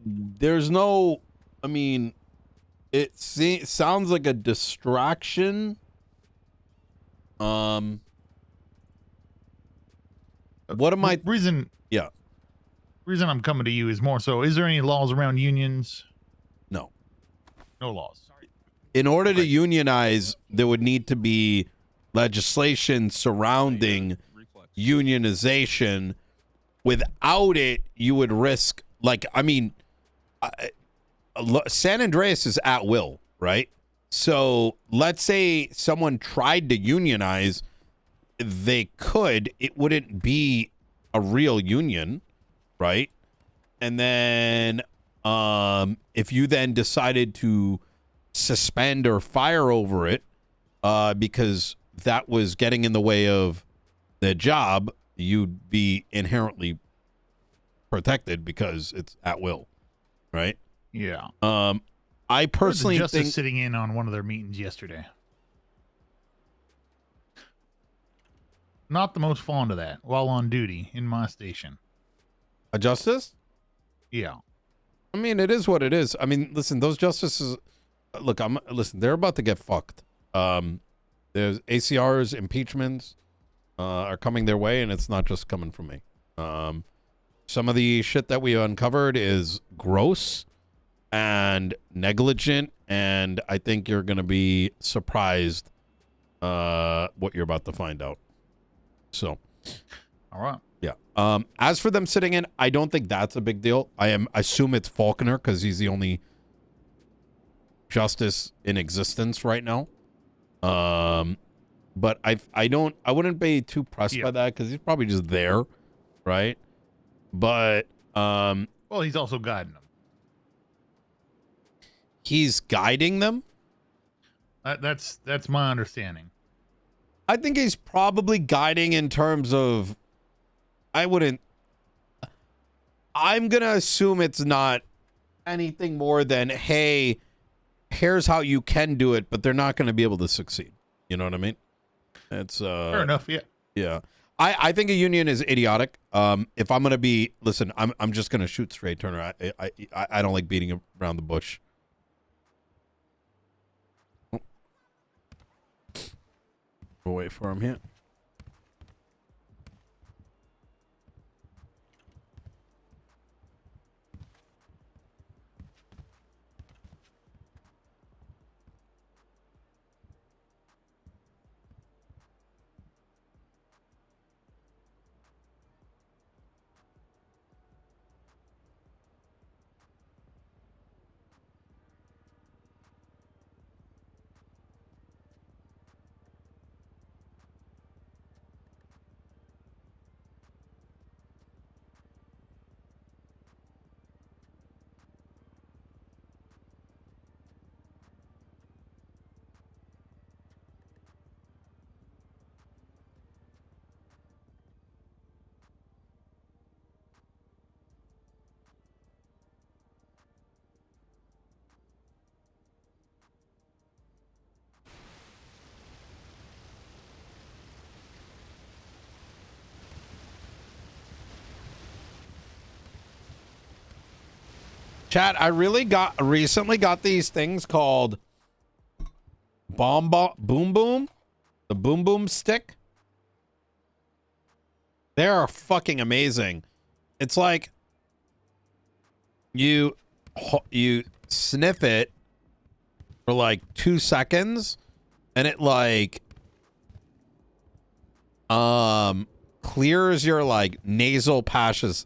there's no, I mean, it sounds like a distraction. What am I? Reason I'm coming to you is more so, is there any laws around unions? No. No laws. In order to unionize, there would need to be legislation surrounding unionization. Without it, you would risk, like, I mean, San Andreas is at will, right? So let's say someone tried to unionize, they could. It wouldn't be a real union, right? And then if you then decided to suspend or fire over it because that was getting in the way of the job, you'd be inherently protected because it's at will, right? Yeah. I personally think think sitting in on one of their meetings yesterday. Not the most fond of that while on duty in my station. a justice. Yeah. I mean, it is what it is. I mean, listen, those justices. Look, listen. They're about to get fucked. There's ACRs, impeachments are coming their way, and it's not just coming from me. Some of the shit that we uncovered is gross and negligent, and I think you're gonna be surprised what you're about to find out. So, all right. Yeah. As for them sitting in, I don't think that's a big deal. I assume it's Faulkner because he's the only justice in existence right now. But I wouldn't be too pressed by that because he's probably just there, right? But well, he's also guiding them. He's guiding them. That's my understanding. I think he's probably guiding in terms of. I'm gonna assume it's not anything more than, hey, here's how you can do it, but they're not going to be able to succeed. You know what I mean? It's fair enough. Yeah. Yeah. I think a union is idiotic. If I'm gonna be, listen, I'm just gonna shoot straight, Turner. I don't like beating around the bush. We'll wait for him here. Chat, I recently got these things called Boom Boom, the Boom Boom stick. They are fucking amazing. It's like you sniff it for like 2 seconds, and it like clears your like nasal passages.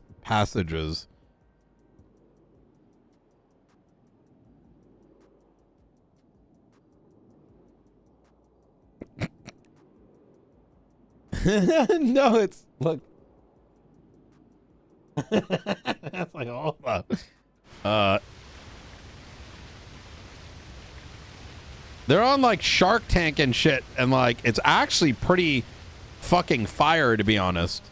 No, it's look. That's like hold up. They're on like Shark Tank and shit, and like it's actually pretty fucking fire, to be honest.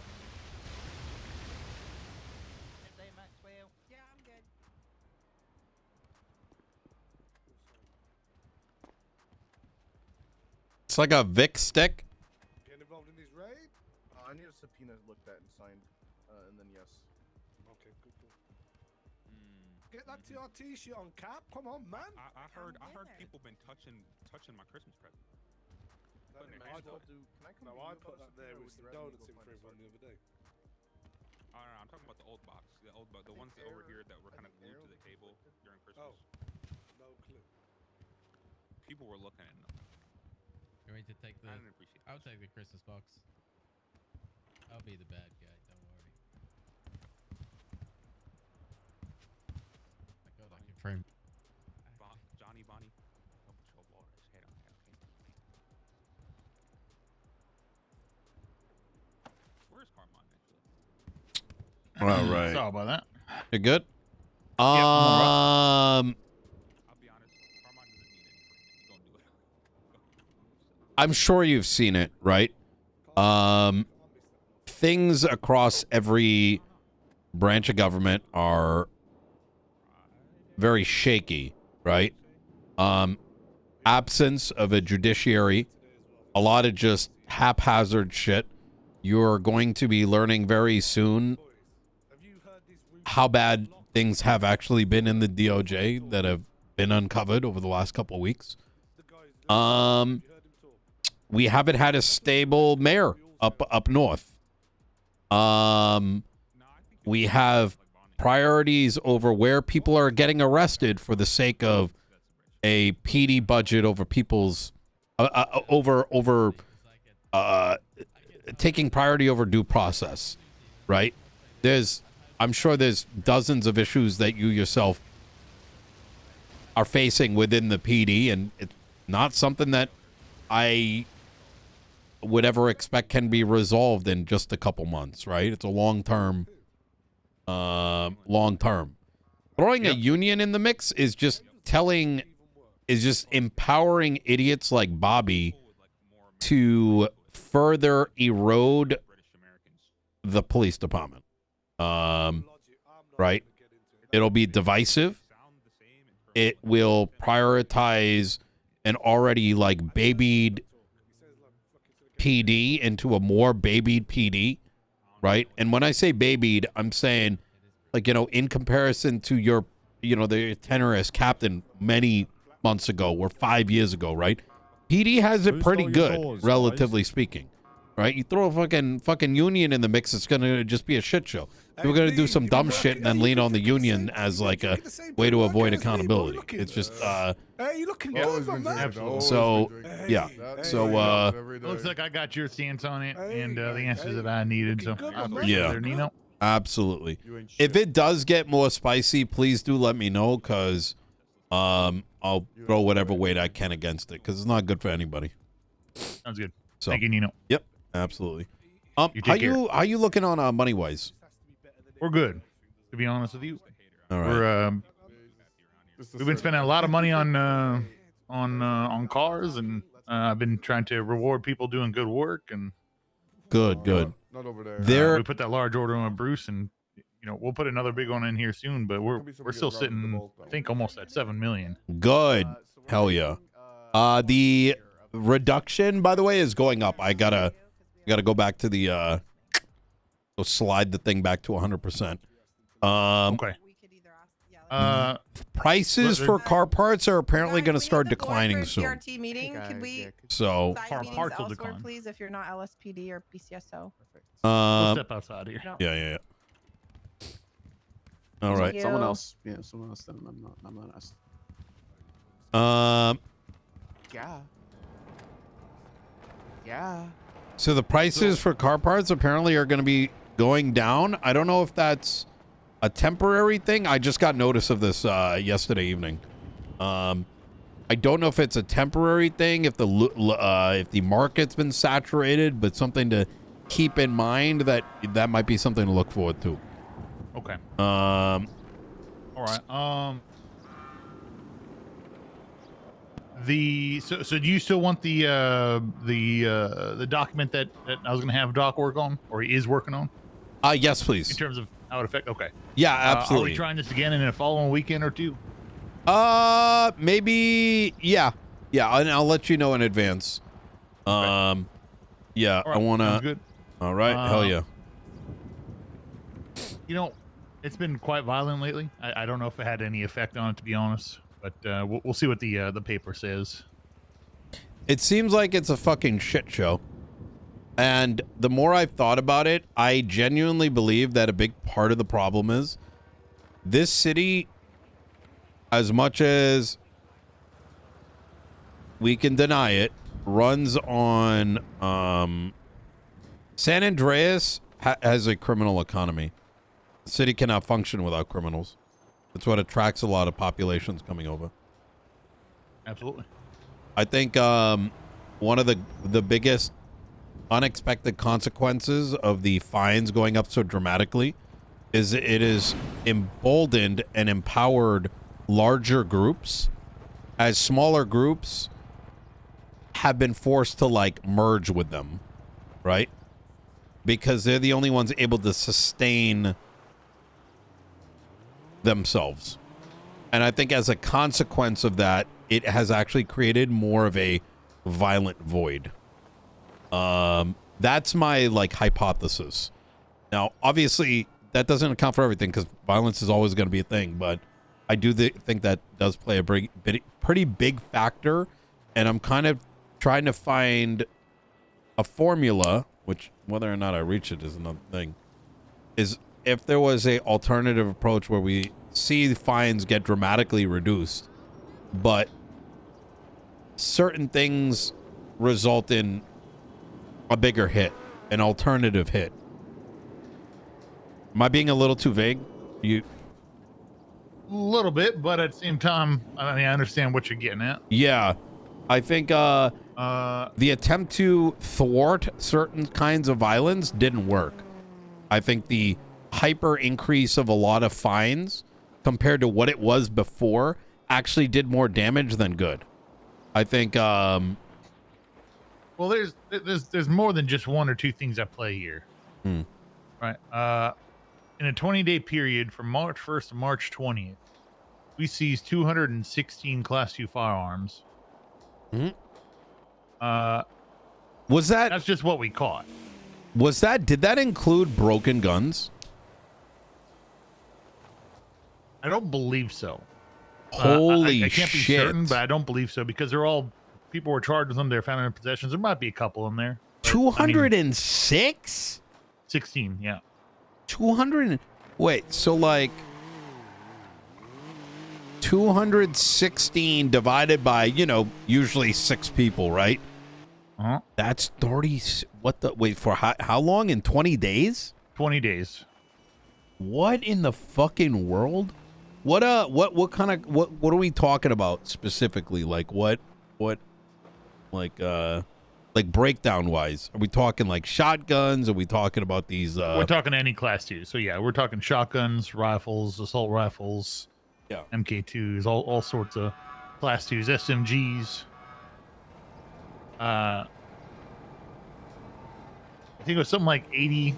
It's like a Vic stick. Get involved in these, right? I need a subpoena looked at and signed, and then yes. Okay, good. Get that TRT shit on cap. Come on, man. I heard people been touching my Christmas present. Putting their hands on it. No, I put that there with some donuts in for everyone the other day. Oh, no, I'm talking about the old box. The ones over here that were kind of glued to the table during Christmas. Oh, no clue. People were looking at them. You want me to take the? I didn't appreciate I'll take the Christmas box. I'll be the bad guy. Don't worry. I got like a frame. Johnny Bonnie, don't put your water's head on that, okay? Where's Carmine actually? All right. Sorry about that. You're good? I'll be honest, Carmine doesn't need anything. He's gonna do it. I'm sure you've seen it, right? Things across every branch of government are very shaky, right? Absence of a judiciary, a lot of just haphazard shit. You're going to be learning very soon how bad things have actually been in the DOJ that have been uncovered over the last couple of weeks. We haven't had a stable mayor up north. We have priorities over where people are getting arrested for the sake of a PD budget over people's taking priority over due process, right? I'm sure there's dozens of issues that you yourself are facing within the PD, and it's not something that I would ever expect can be resolved in just a couple months, right? It's a long term. Throwing a union in the mix is just empowering idiots like Bobby to further erode the police department. Right? It'll be divisive. It will prioritize an already like babied PD into a more babied PD, right? And when I say babied, I'm saying, like, in comparison to your, the tenor as captain many months ago or 5 years ago, right? PD has it pretty good, relatively speaking, right? You throw a fucking union in the mix, it's gonna just be a shit show. We're gonna do some dumb shit and then lean on the union as like a way to avoid accountability. It's just Hey, you looking good, man. so yeah. So Looks like I got your stance on it and the answers that I needed. So I appreciate Yeah. it there, Nino. absolutely. If it does get more spicy, please do let me know, because I'll throw whatever weight I can against it, because it's not good for anybody. Sounds good. So Thank you, Nino. Yep, absolutely. You take care. How you looking on money wise? We're good, to be honest with you. All right. We're we've been spending a lot of money on cars, and I've been trying to reward people doing good work, and Good. Not over there. There. we put that large order on Bruce, and we'll put another big one in here soon. But we're still sitting, I think, almost at 7 million. Good. Hell yeah. The reduction, by the way, is going up. I gotta go back to the go slide the thing back to 100%. Okay. Prices for car parts are apparently going to start declining soon. CRT meeting. Could we So Car side parts will meetings elsewhere, decline. please, if you're not LSPD or BCSO? We'll step outside here. yeah. All right. you. Someone else. Yeah, someone else. Then I'm not us. Yeah. Yeah. So the prices for car parts apparently are going to be going down. I don't know if that's a temporary thing. I just got notice of this yesterday evening. I don't know if it's a temporary thing, if the market's been saturated, but something to keep in mind that might be something to look forward to. Okay. Um, All right. So do you still want the document that I was gonna have Doc work on, or he is working on, yes, in please. terms of how it affects? Okay. Yeah, Are absolutely. we trying this again in a following weekend or two? Maybe, yeah, and I'll let you know in advance. Yeah, All right, I want sounds to. good. All right, hell yeah. It's been quite violent lately. I don't know if it had any effect on it, to be honest. But we'll see what the paper says. It seems like it's a fucking shit show. And the more I've thought about it, I genuinely believe that a big part of the problem is this city, as much as we can deny it, runs on San Andreas has a criminal economy. The city cannot function without criminals. That's what attracts a lot of populations coming over. Absolutely. I think one of the biggest unexpected consequences of the fines going up so dramatically is it is emboldened and empowered larger groups, as smaller groups have been forced to like merge with them, right? Because they're the only ones able to sustain themselves. And I think as a consequence of that, it has actually created more of a violent void. That's my like hypothesis. Now, obviously, that doesn't account for everything because violence is always going to be a thing, but I do think that does play a pretty big factor, and I'm kind of trying to find a formula, which whether or not I reach it is another thing, is if there was a alternative approach where we see fines get dramatically reduced, but certain things result in a bigger hit, an alternative hit. Am I being a little too vague? You... A little bit, but at the same time, I mean, I understand what you're getting at. Yeah. I think the attempt to thwart certain kinds of violence didn't work. I think the hyper increase of a lot of fines compared to what it was before actually did more damage than good. I think well, there's more than just one or two things at play here. Right. In a 20-day period from March 1st to March 20th, we seized 216 Class 2 firearms. Was that... That's just what we caught. Was that... Did that include broken guns? I don't believe so. Holy I can't be shit. certain, but I don't believe so because they're all... People were charged with them. They're found in possessions. There might be a couple in there. 206? 16, yeah. 200... Wait, so like... 216 divided by, you know, usually 6 people, right? Uh-huh. That's 30... What the... Wait, for how long? In 20 days? 20 days. What in the fucking world? What kind of... What are we talking about specifically? Like, what... Like breakdown wise, are we talking like shotguns? Are we talking about these we're talking any Class 2. So yeah, we're talking shotguns, rifles, assault rifles, yeah, MK2s, all sorts of Class 2s, SMGs. I think it was something like 80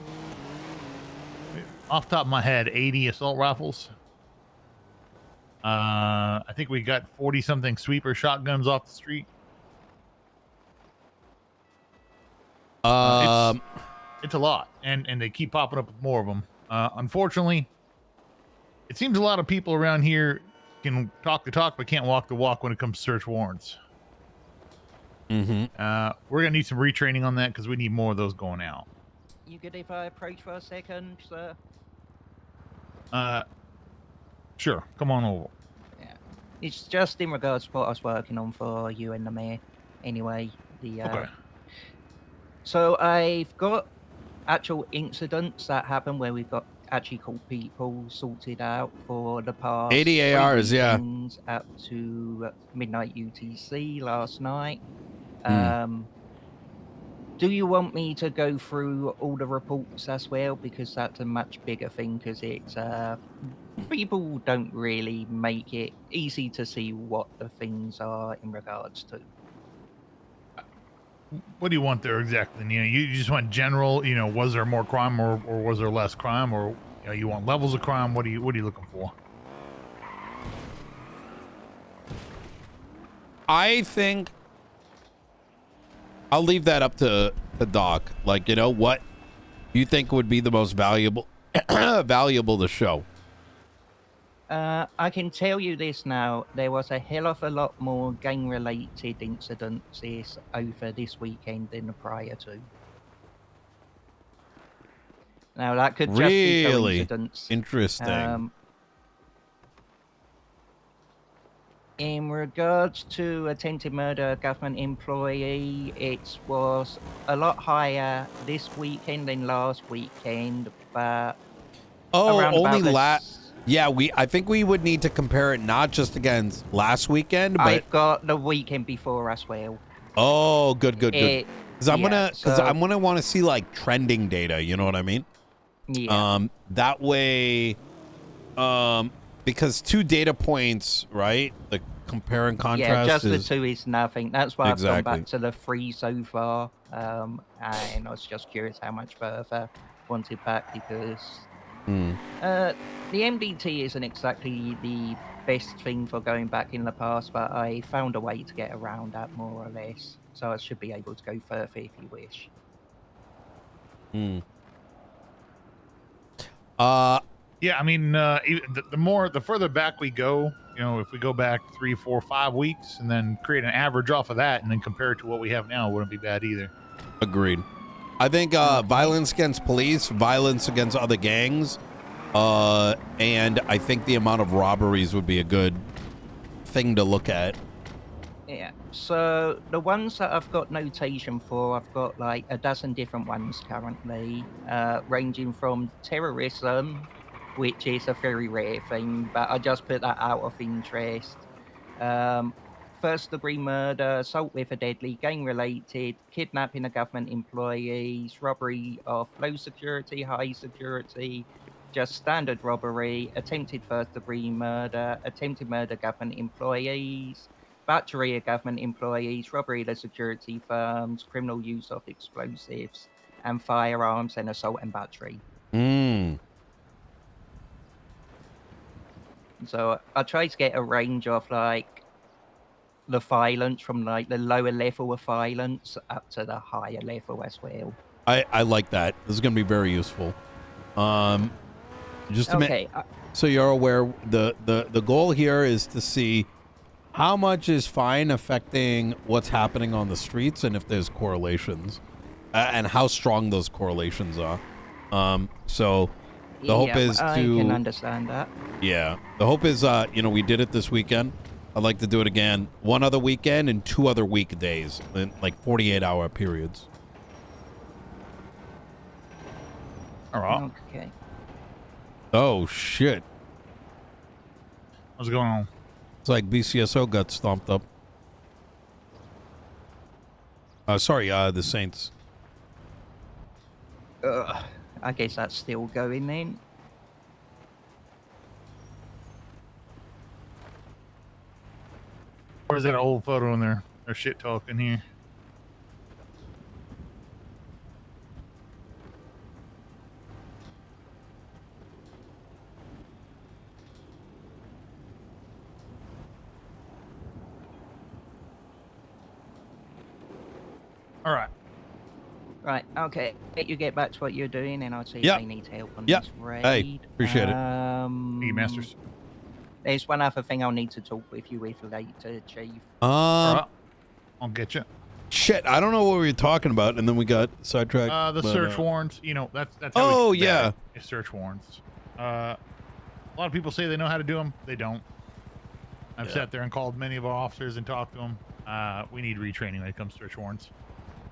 off the top of my head, 80 assault rifles. I think we got 40 something sweeper shotguns off the street. It's a lot, and they keep popping up with more of them. Unfortunately, it seems a lot of people around here can talk the talk but can't walk the walk when it comes to search warrants. We're gonna need some retraining on that because we need more of those going out. You good if I approach for a second, sir? Sure, come on over. Yeah, it's just in regards to what I was working on for you and the mayor. Anyway, Okay. So I've got actual incidents that happen where we've got actually caught people sorted out for the past 80 ARs, yeah. Up to midnight UTC last night. Do you want me to go through all the reports as well? Because that's a much bigger thing, because it's people don't really make it easy to see what the things are in regards to. What do you want there exactly? You know, you just want general, you know, was there more crime or was there less crime, or you know, you want levels of crime? What are you looking for? I think I'll leave that up to the doc. Like, you know, what you think would be the most valuable to show. I can tell you this now. There was a hell of a lot more gang-related incidents over this weekend than the prior to. Now, that could just be Really coincidence. interesting. In regards to attempted murder of government employee, it was a lot higher this weekend than last weekend, but Oh, around only about Yeah, I think we would need to compare it not just against last weekend, but I've got the weekend before as well. oh, good. Because I'm gonna want to see like trending data. You know what I mean? Yeah. That way, because 2 data points, right? The compare and contrast. Yeah, just is, the 2 is nothing. That's why I've gone Exactly. back to the 3 so far. And I was just curious how much further wanted back because the MDT isn't exactly the best thing for going back in the past, but I found a way to get around that more or less. So I should be able to go further if you wish. Yeah, I mean, the further back we go, you know, if we go back 3, 4, 5 weeks and then create an average off of that and then compare it to what we have now, wouldn't be bad either. Agreed. I think violence against police, violence against other gangs, and I think the amount of robberies would be a good thing to look at. Yeah, so the ones that I've got notation for, I've got like a dozen different ones currently, ranging from terrorism, which is a very rare thing, but I just put that out of interest. First degree murder, assault with a deadly, gang related, kidnapping of government employees, robbery of low security, high security, just standard robbery, attempted first degree murder, attempted murder government employees, battery of government employees, robbery of security firms, criminal use of explosives and firearms, and assault and battery. So I try to get a range of like the violence from like the lower level of violence up to the higher level as well. I like that. This is going to be very useful. Just to Okay. so you're aware, the goal here is to see how much is fine affecting what's happening on the streets and if there's correlations, and how strong those correlations are. So the hope is to... I can understand that. Yeah. The hope is, you know, we did it this weekend. I'd like to do it again. 1 other weekend and 2 other weekdays in like 48-hour periods. All right. Okay. Oh, shit. What's going on? It's like BCSO got stomped up. Sorry, the Saints. I guess that's still going then. Or is that an old photo in there? They're shit talking here. All right. Right, okay. You get back to what you're doing and I'll see if they need help on this raid. Hey, appreciate it. Thank you, Masters. There's one other thing I'll need to talk with you with later, Chief. All right. I'll get you. Shit, I don't know what we were talking about, and then we got sidetracked. The search warrants, you know, that's how oh, we do yeah. that, is search warrants. A lot of people say they know how to do them. They don't. I've sat there and called many of our officers and talked to them. We need retraining when it comes to search warrants.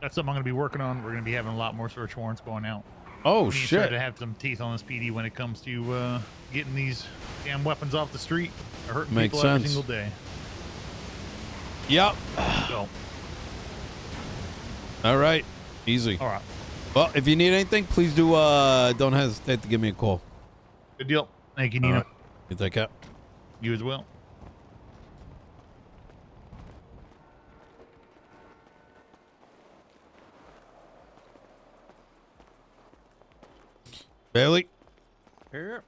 That's something I'm going to be working on. We're going to be having a lot more search warrants going out. Oh, we shit. need to have some teeth on this PD when it comes to getting these damn weapons off the street. They're hurting people every single day. Yep. So. All right. Easy. All right. Well, if you need anything, please do don't hesitate to give me a call. Good deal. Thank you, Nino. Right. You take care. You as well. Bailey? Here.